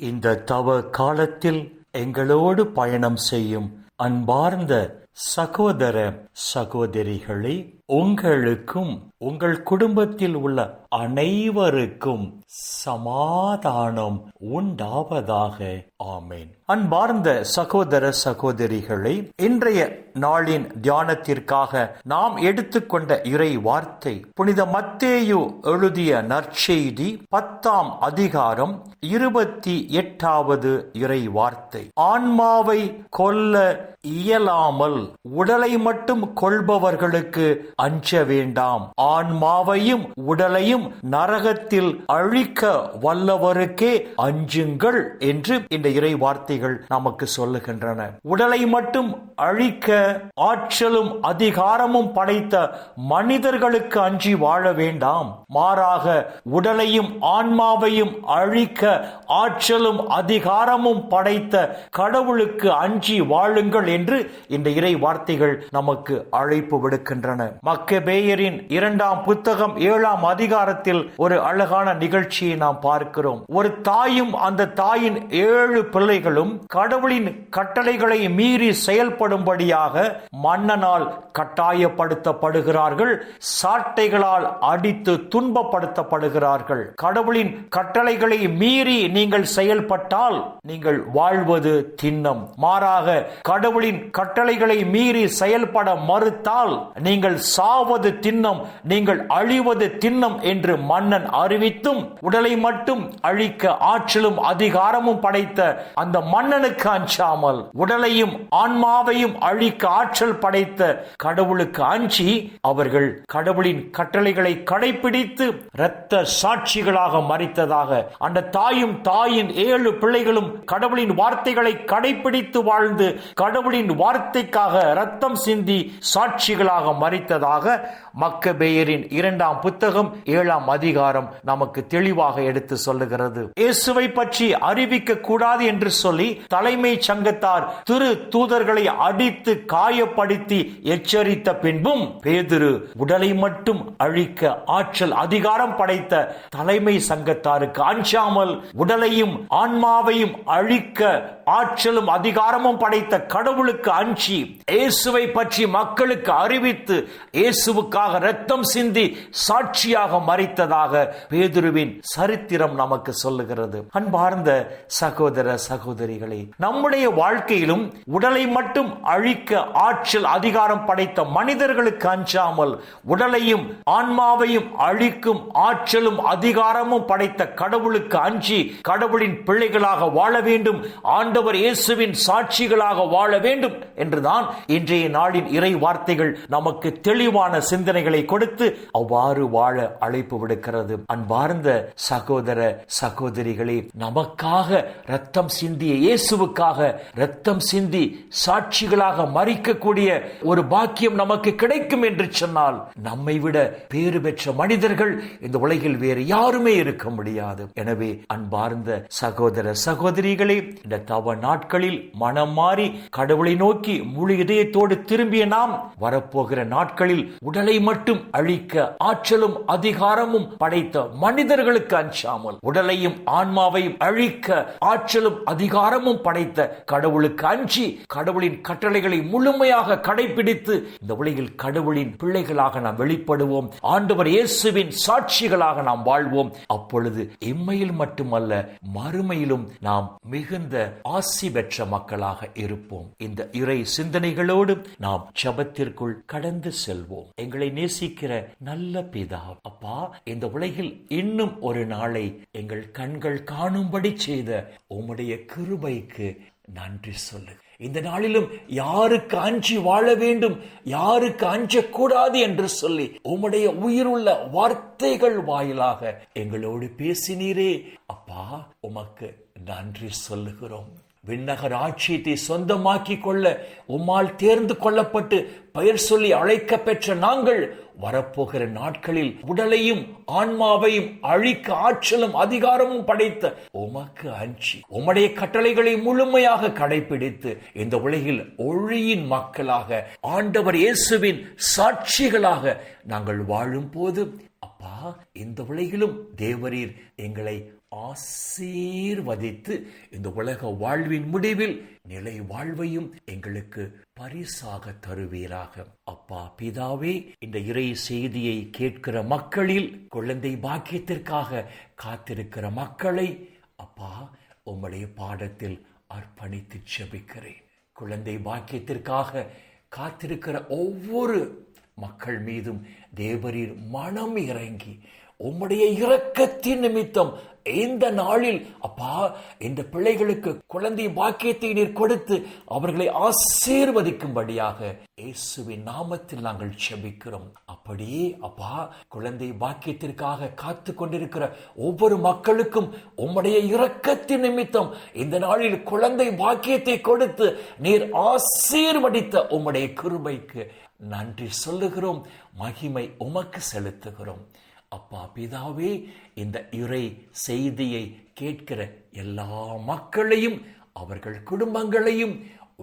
இந்த தவ காலத்தில் எங்களோடு பயணம் செய்யும் அன்பார்ந்த சகோதர சகோதரிகளே, உங்களுக்கும் உங்கள் குடும்பத்தில் உள்ள அனைவருக்கும் சமாதானம் உண்டாவதாக. ஆமேன். அன்பார்ந்த சகோதர சகோதரிகளை, இன்றைய நாளின் தியானத்திற்காக நாம் எடுத்துக்கொண்ட இறை வார்த்தை புனித மத்தேயு எழுதிய நற்செய்தி 10ஆம் அதிகாரம் 28வது இறை வார்த்தை. ஆன்மாவை கொல்ல இயலாமல் உடலை மட்டும் கொள்பவர்களுக்கு அஞ்ச வேண்டாம். ஆன்மாவையும் உடலையும் நரகத்தில் அழிக்க வல்லவருக்கே அஞ்சுங்கள் என்று இந்த இறை வார்த்தைகள் நமக்கு சொல்லுகின்றன. உடலை மட்டும் அழிக்க ஆற்றலும் அதிகாரமும் படைத்த மனிதர்களுக்கு அஞ்சி வாழ வேண்டாம். மாறாக உடலையும் ஆன்மாவையும் அழிக்க ஆற்றலும் அதிகாரமும் படைத்த கடவுளுக்கு அஞ்சி வாழுங்கள் என்று இந்த இறை வார்த்தைகள் நமக்கு அழைப்பு விடுக்கின்றன. மக்கபேயரின் 2ஆம் புத்தகம் 7ஆம் அதிகாரத்தில் ஒரு அழகான நிகழ்ச்சியை நாம் பார்க்கிறோம். ஒரு தாயும் அந்த தாயின் 7 பிள்ளைகளும் கடவுளின் கட்டளைகளை மீறி செயல்படும்படியாக மன்னனால் கட்டாயப்படுத்தப்படுகிறார்கள். சாட்டைகளால் அடித்து துன்பப்படுத்தப்படுகிறார்கள். கடவுளின் கட்டளைகளை மீறி நீங்கள் செயல்பட்டால் நீங்கள் வாழ்வது திண்ணம். மாறாக கடவுளின் கட்டளைகளை மீறி செயல்பட மறுத்தால் நீங்கள் சாவது திண்ணம், நீங்கள் அழிவது திண்ணம் என்று மன்னன் அறிவித்தும், உடலை மட்டும் அழிக்க ஆற்றலும் அதிகாரமும் படைத்த அந்த மன்னனுக்கு அஞ்சாமல் உடலையும் ஆன்மாவையும் அழிக்க ஆற்றல் படைத்த கடவுளுக்கு அஞ்சி அவர்கள் கடவுளின் கட்டளைகளை கடைபிடித்து இரத்த சாட்சிகளாக மரித்ததாக, அந்த தாயும் தாயின் 7 பிள்ளைகளும் கடவுளின் வார்த்தைகளை கடைபிடித்து வாழ்ந்து கடவுளின் வார்த்தைக்காக இரத்தம் சிந்தி சாட்சிகளாக மரித்ததாக மக்கபேயரின் 2ஆம் புத்தகம் 7ஆம் அதிகாரம் நமக்கு தெளிவாக எடுத்து சொல்லுகிறது. இயேசுவை பற்றி அறிவிக்க கூடாது என்று சொல்லி தலைமை சங்கத்தார் திரு தூதர்களை அடித்து காயப்படுத்தி எச்சரித்த பின்பும் பேதுரு உடலை மட்டும் அழிக்க ஆற்றல் அதிகாரம் படைத்த தலைமை சங்கத்தாருக்கு அஞ்சாமல் உடலையும் ஆன்மாவையும் அழிக்க ஆற்றலும் அதிகாரமும் படைத்த கடவுளுக்கு அஞ்சி இயேசுவை பற்றி மக்களுக்கு அறிவித்து இயேசுவுக்காக இரத்தம் சிந்தி சாட்சியாக மரித்ததாக பேதுருவின் சரித்திரம் நமக்கு சொல்லுகிறது. அன்பார்ந்த சகோதர சகோதரிகளே, நம்முடைய வாழ்க்கையிலும் உடலை மட்டும் அழிக்க ஆற்றல் அதிகாரம் படைத்த மனிதர்களுக்கு அஞ்சாமல் உடலையும் ஆன்மாவையும் அழிக்கும் ஆற்றலும் அதிகாரமும் படைத்த கடவுளுக்கு அஞ்சி கடவுளின் பிள்ளைகளாக வாழ வேண்டும், ஆண்டவர் இயேசுவின் சாட்சிகளாக வாழ வேண்டும் என்றுதான் இன்றைய நாளின் இறை வார்த்தைகள் நமக்கு தெளிவான சிந்தனைகளை கொடுத்து அவ்வாறு வாழ அழைப்பு விடுக்கிறது. அன்பார்ந்த சகோதர சகோதரிகளே, நமக்காக இரத்தம் சிந்திய இயேசுவுக்காக இரத்தம் சிந்தி சாட்சிகளாக மரிக்கக்கூடிய ஒரு பாக்கியம் நமக்கு கிடைக்கும் என்று சொன்னால் நம்மை விட பேறு பெற்ற மனிதர்கள் இந்த உலகில் வேறு யாருமே இருக்க முடியாது. எனவே அன்பார்ந்த சகோதர சகோதரிகளே, இந்த தவ நாட்களில் மனம் மாறி கடவுளை நோக்கி முழு இதயத்தோடு திரும்பிய நாம் வரப்போகிற நாட்களில் உடலை மட்டும் அழிக்க ஆற்றலும் அதிகாரமும் படைத்த மனிதர்களுக்கு அஞ்சாமல் உடலையும் ஆன்மாவையும் அழிக்க ஆற்றலும் அதிகாரமும் படைத்த கடவுளுக்கு அஞ்சி கடவுளின் கட்டளைகளை முழுமையாக கடைபிடித்து இந்த உலகில் கடவுளின் பிள்ளைகளாக நாம் வெளிப்படுவோம், ஆண்டவர் இயேசுவின் சாட்சிகளாக நாம் வாழ்வோம். அப்பொழுது இம்மையில் மட்டுமல்ல மறுமையிலும் நாம் மிகுந்த ஆசி பெற்ற மக்களாக இருப்போம். இந்த இறை சிந்தனைகளோடு நாம் ஜெபத்திற்குள் கடந்து செல்வோம். எங்களை நேசிக்கிற நல்ல பிதா, அப்பா, இந்த உலகில் இன்னும் ஒரு நாளை எங்கள் கண்கள் காணும்படி செய்த உம்முடைய கிருபைக்கு நன்றி சொல்லு. இந்த நாளிலும் யாருக்கு அஞ்சி வாழ வேண்டும், யாருக்கு அஞ்சக்கூடாது என்று சொல்லி உம்முடைய உயிருள்ள வார்த்தைகள் வாயிலாக எங்களோடு பேசினீரே அப்பா, உமக்கு நன்றி சொல்லுகிறோம். விண்ணக ராஜ்யத்தை சொந்தமாக்கி கொள்ள உம்மால் தேர்ந்து கொள்ளப்பட்டு பெயர் சொல்லி அழைக்க பெற்ற நாங்கள் வரப்போகிற நாட்களில் உடலையும் ஆன்மாவையும் அழிக்க ஆற்றலும் அதிகாரமும் படைத்த உமக்கு அஞ்சி உம்முடைய கட்டளைகளை முழுமையாக கடைபிடித்து இந்த உலகில் ஒளியின் மக்களாக ஆண்டவர் இயேசுவின் சாட்சிகளாக நாங்கள் வாழும் போது அப்பா, இந்த உலகிலும் தேவரீர் எங்களை ஆசீர்வதித்து இந்த உலக வாழ்வின் முடிவில் நிலை வாழ்வையும் எங்களுக்கு பரிசாக தருவீராக. அப்பா பிதாவே, இந்த இறை செய்தியை கேட்கிற மக்களில் குழந்தை பாக்கியத்திற்காக காத்திருக்கிற மக்களை அப்பா உம்முடைய பாதத்தில் அர்ப்பணித்து ஜெபிக்கிறேன். குழந்தை பாக்கியத்திற்காக காத்திருக்கிற ஒவ்வொரு மக்கள் மீதும் தேவரீர் மனம் இறங்கி உம்முடைய இரக்கத்தின் நிமித்தம் இந்த நாளில் அப்பா இந்த பிள்ளைகளுக்கு குழந்தை பாக்கியத்தை நீர் கொடுத்து அவர்களை ஆசீர்வதிக்கும்படியாக இயேசுவின் நாமத்தில் நாங்கள் ஜெபிக்கிறோம். அப்படியே அப்பா குழந்தை பாக்கியத்திற்காக காத்து கொண்டிருக்கிற ஒவ்வொரு மக்களுக்கும் உம்முடைய இரக்கத்தின் நிமித்தம் இந்த நாளில் குழந்தை பாக்கியத்தை கொடுத்து நீர் ஆசீர்வதித்த உம்முடைய கிருபைக்கு நன்றி சொல்லுகிறோம். மகிமை உமக்கு செலுத்துகிறோம். அப்பா பிதாவே, இந்த இறை செய்தியை கேட்கிற எல்லா மக்களையும் அவர்கள் குடும்பங்களையும்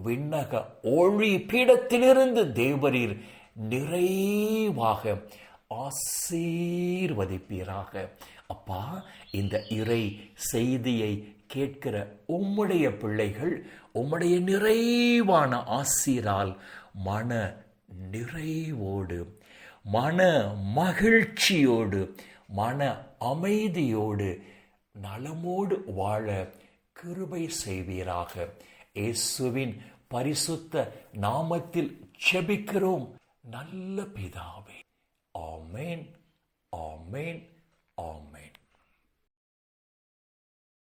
விண்ணக ஒளி பீடத்திலிருந்து தேவரீர் நிறைவாக ஆசீர்வதிப்பீராக. அப்பா, இந்த இறை செய்தியை கேட்கிற உம்முடைய பிள்ளைகள் உம்முடைய நிறைவான ஆசீரால் மன நிறைவோடு, மன மகிழ்ச்சியோடு, மன அமைதியோடு, நலமோடு வாழ கிருபை செய்வீராக. இயேசுவின் பரிசுத்த நாமத்தில் ஜெபிக்கிறோம் நல்ல பிதாவே. ஆமென், ஆமென், ஆமென்.